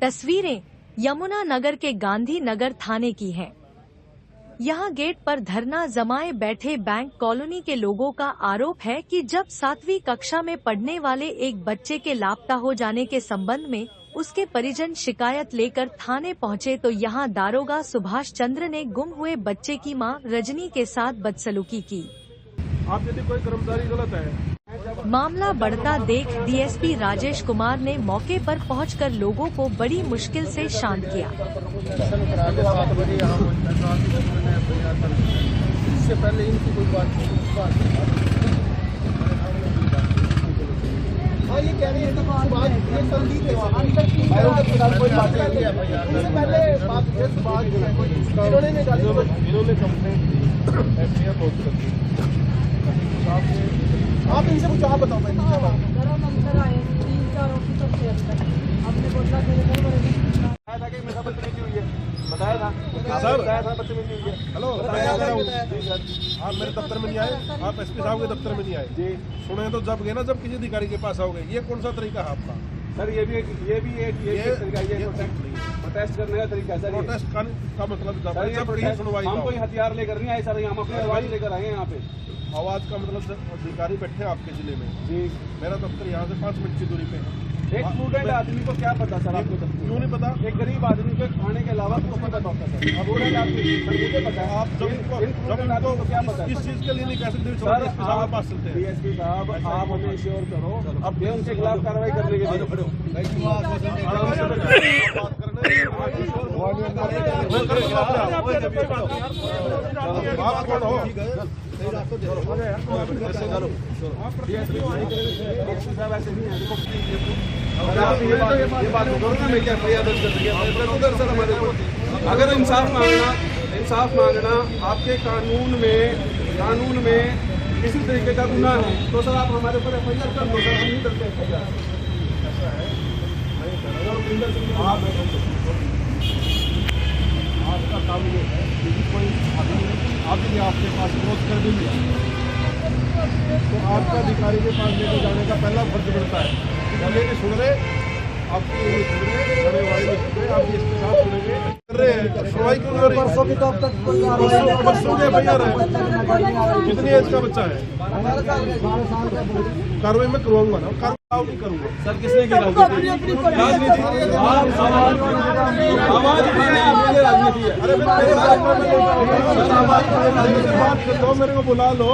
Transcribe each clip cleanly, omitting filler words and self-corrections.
तस्वीरें यमुना नगर के गांधी नगर थाने की हैं। यहाँ गेट पर धरना जमाए बैठे बैंक कॉलोनी के लोगों का आरोप है कि जब 7वीं कक्षा में पढ़ने वाले एक बच्चे के लापता हो जाने के संबंध में उसके परिजन शिकायत लेकर थाने पहुँचे तो यहाँ दारोगा सुभाष चंद्र ने गुम हुए बच्चे की मां रजनी के साथ बदसलूकी की। आप यदि कोई कर्मचारी गलत है, मामला बढ़ता देख डीएसपी राजेश कुमार ने मौके पर पहुंचकर लोगों को बड़ी मुश्किल से शांत किया। इससे पहले इनकी कोई बात हाँ ये कह रही है इन्होंने कंप्लेंट आप इनसे कुछ आप बताओ। बताया था बदतमीजी हुई है। हेलो आप मेरे दफ्तर में नहीं आए, आप एसपी साहब के दफ्तर में नहीं आए जी। सुने तो जब गए ना, जब किसी अधिकारी के पास आओगे। ये कौन सा तरीका है आपका सर? ये प्रोटेस्ट करने का तरीका है सर। प्रोटेस्ट का मतलब हम कोई हथियार लेकर नहीं आए सर, हम अपनी आवाज लेकर आए हैं यहाँ पे। आवाज का मतलब अधिकारी बैठे आपके जिले में जी। मेरा दफ्तर यहाँ से 5 मिनट की दूरी पे है। एक स्टूडेंट आदमी को क्या पता सर? आपको क्यों नहीं पता? एक गरीब आदमी को खाने के अलावा कुछ नहीं पता होता सर। अब मुझे पता है। आप जब क्या पता इस चीज के लिए नहीं कह सकते सर, आप पास चलते हैं। डीएसपी साहब आप हमें श्योर करो, अब ये उनके खिलाफ कार्रवाई करने के लिए अगर इंसाफ मांगना आपके कानून में किसी तरीके का गुनाह है तो सर आप हमारे ऊपर एफआईआर कर दो सर। हम नहीं करते एफआईआर। आपका काम ये है कि कोई आदमी आपके पास विरोध कर भी लिया तो आपका अधिकारी के पास लेके जाने का पहला फर्ज बनता है। चले नहीं सुन रहे, आपकी नहीं सुन रहे, बड़े वाले नहीं सुन रहे, आप इसके साथ सुनेंगे कर रहे हैं। सुनवाई क्यों कर रही है? परसों के भैया रहे। कितनी एज का बच्चा है? कार्रवाई में करवाऊंगा ना, कार्रवाई नहीं करूंगा सर। किसने की राजनीति है? मेरे को बुला लो।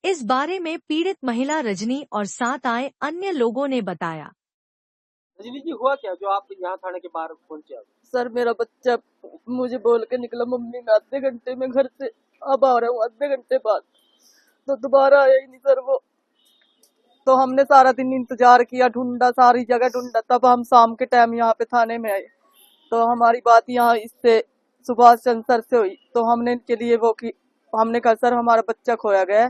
इस बारे में पीड़ित महिला रजनी और साथ आए अन्य लोगों ने बताया। रजनी जी हुआ क्या जो आप यहाँ थाने के बाहर पहुंचे? सर मेरा बच्चा मुझे बोल के निकला, मम्मी मैं आधे घंटे में घर से अब आ रहा हूँ, आधे घंटे बाद, तो दोबारा आया ही नहीं सर वो। तो हमने सारा दिन इंतजार किया, ढूंढा, सारी जगह ढूंढा, तब हम शाम के टाइम यहाँ पे थाने में आए। तो हमारी बात यहाँ इससे सुभाष चंद्र सर से हुई। तो हमने इनके लिए वो की, हमने कहा सर हमारा बच्चा खोया गया है,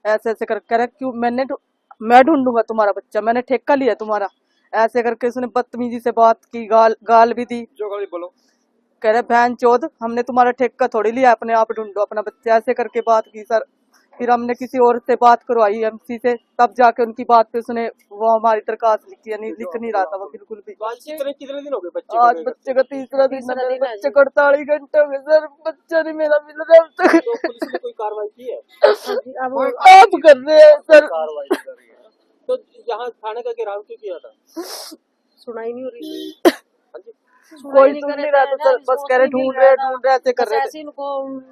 ऐसे ऐसे कर क्यों मैं ढूंढूंगा तुम्हारा बच्चा, मैंने ठेका लिया तुम्हारा, ऐसे करके उसने बदतमीजी से बात की, गाल भी दी। जो गाली बोलो, कह रहे बहन चौध, हमने तुम्हारा ठेका थोड़ी लिया, अपने आप ढूंढो अपना बच्चा, ऐसे करके बात की सर। फिर हमने किसी और से बात करवाई एमसी से, तब जाके उनकी बात पे उसने वो हमारी दरखास्त लिखी, यानी लिख नहीं रहा था वो बिल्कुल भी। कितने दिन हो गए बच्चे? आज बच्चे का तीसरा दिन है, बच्चे को 48 घंटे हो गए सर, बच्चा नहीं मेरा मिल रहा अब तक। तो पुलिस ने कोई कार्रवाई की है? आप कर रहे हैं सर कार्रवाई कर रही है। तो यहाँ थाने का घेराव क्यों किया था? सुनाई नहीं हो रही। कोई सुन नहीं रहा था सर, बस कह रहे ढूंढ रहे ऐसे कर रहे थे। इनको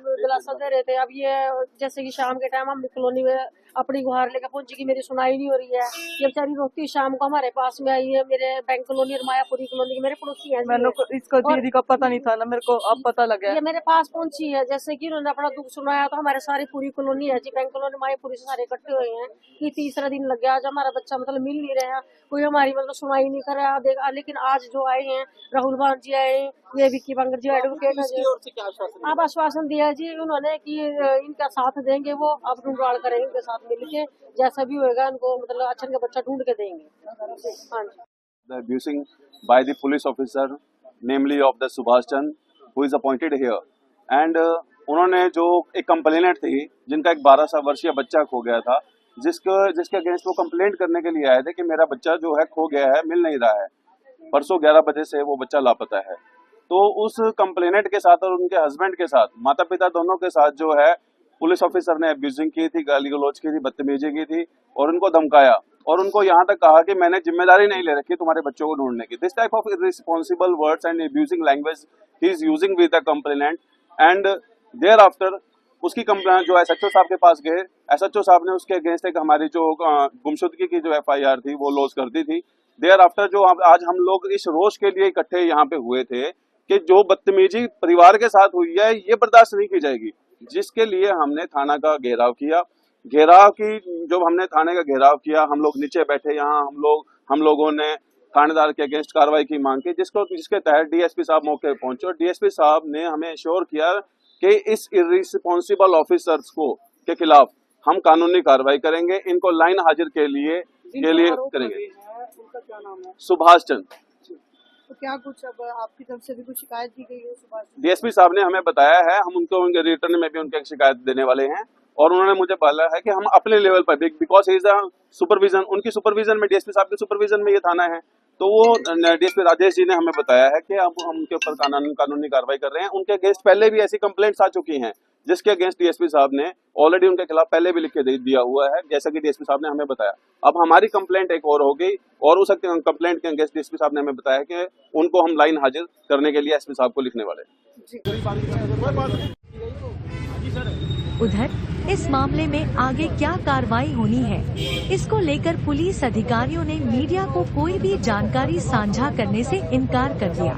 दिलासा दे रहे थे। अब ये जैसे कि शाम के टाइम हम कॉलोनी में अपनी गुहार लेकर पहुंची कि मेरी सुनाई नहीं हो रही है। ये बेचारी रोती शाम को हमारे पास में आई है, मेरे बैंक कॉलोनी और मायापुरी कॉलोनी मेरे पड़ोसी हैं। मैंने इसको दीदी का पता नहीं था ना, मेरे को अब पता लगा। ये मेरे पास पहुंची है, जैसे कि उन्होंने अपना दुख सुनाया तो हमारे सारी पूरी कॉलोनी है जी, बैंक कॉलोनी मायापुरी से सारे इकट्ठे हुए हैं कि तीसरा दिन लग गया, आज हमारा बच्चा मतलब मिल नहीं रहा, कोई हमारी मतलब सुनाई नहीं कर रहा देखा। लेकिन आज जो आए हैं राहुल बान जी आए, ये विक्की बंगर जी एडवोकेट है, अब आश्वासन दिया जी उन्होंने कि इनका साथ देंगे, वो अब ढूंढाड़ करेंगे उनके साथ मिलके, जैसा भी होगा इनको मतलब अच्छा का बच्चा ढूंढ के देंगे। हाँ जी। The abusing by the police officer, namely of the Subhash Chandra, who is appointed here, and उन्होंने जो एक कंप्लेनेंट थी जिनका एक 12 वर्षीय बच्चा खो गया था, जिसके अगेंस्ट वो कंप्लेंट करने के लिए आए थे कि मेरा बच्चा जो है खो गया है, मिल नहीं रहा है, परसों 11 बजे से वो बच्चा लापता है। तो उस कंप्लेनेंट के साथ और उनके हस्बैंड के साथ, माता पिता दोनों के साथ जो है पुलिस ऑफिसर ने अब्यूजिंग की थी, गाली गलौज की थी, बदतमीजी की थी और उनको धमकाया और उनको यहाँ तक कहा कि मैंने जिम्मेदारी नहीं ले रखी तुम्हारे बच्चों को ढूंढने की। This type of irresponsible words and abusing language he is using with the complainant and thereafter उसकी कंप्लेंट जो एसएचओ साहब के पास गए, एसएचओ साहब ने उसके अगेंस्ट एक हमारी जो गुमशुदगी की जो एफआईआर थी वो लॉन्च कर दी थी। देयर आफ्टर जो आज हम लोग इस रोष के लिए इकट्ठे यहाँ पे हुए थे कि जो बदतमीजी परिवार के साथ हुई है ये बर्दाश्त नहीं की जाएगी, जिसके लिए हमने थाना का घेराव किया। जब हमने थाने का घेराव किया, हम लोग नीचे बैठे यहाँ, हम लोगों ने थानेदार के अगेंस्ट कार्रवाई की मांग की, जिसके तहत डीएसपी साहब मौके पर पहुंचे और डीएसपी साहब ने हमें एश्योर किया कि इस इररिस्पॉन्सिबल ऑफिसर्स के खिलाफ हम कानूनी कार्रवाई करेंगे, इनको लाइन हाजिर के लिए करेंगे। उनका क्या नाम है? सुभाष चंद्र। तो क्या कुछ अब आपकी तरफ से भी कुछ शिकायत की गई है? सुभाष डीएसपी साहब ने हमें बताया है, हम उनके रिटर्न में भी उनकी शिकायत देने वाले हैं और उन्होंने मुझे बोला है कि हम अपने लेवल पर बिकॉज इज अ सुपरविजन, उनकी सुपरविजन में, डीएसपी साहब के सुपरविजन में ये थाना है, तो वो डीएसपी राजेश जी ने हमें बताया है कि अब हम उनके ऊपर कानूनी कार्रवाई कर रहे हैं। उनके अगेंस्ट पहले भी ऐसी कंप्लेंट्स आ चुकी हैं जिसके अगेंस्ट डीएसपी साहब ने ऑलरेडी उनके खिलाफ पहले भी लिख के दिया हुआ है, जैसा कि डीएसपी साहब ने हमें बताया। अब हमारी कंप्लेंट एक और हो गई और उस कंप्लेंट के अगेंस्ट डीएसपी साहब ने हमें बताया कि उनको हम लाइन हाजिर करने के लिए एसपी साहब को लिखने वाले। उधर इस मामले में आगे क्या कार्रवाई होनी है, इसको लेकर पुलिस अधिकारियों ने मीडिया को कोई भी जानकारी साझा करने से इनकार कर दिया।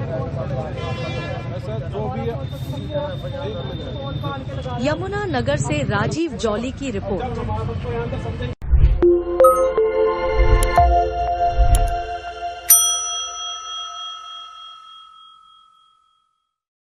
यमुना नगर से राजीव जौली की रिपोर्ट।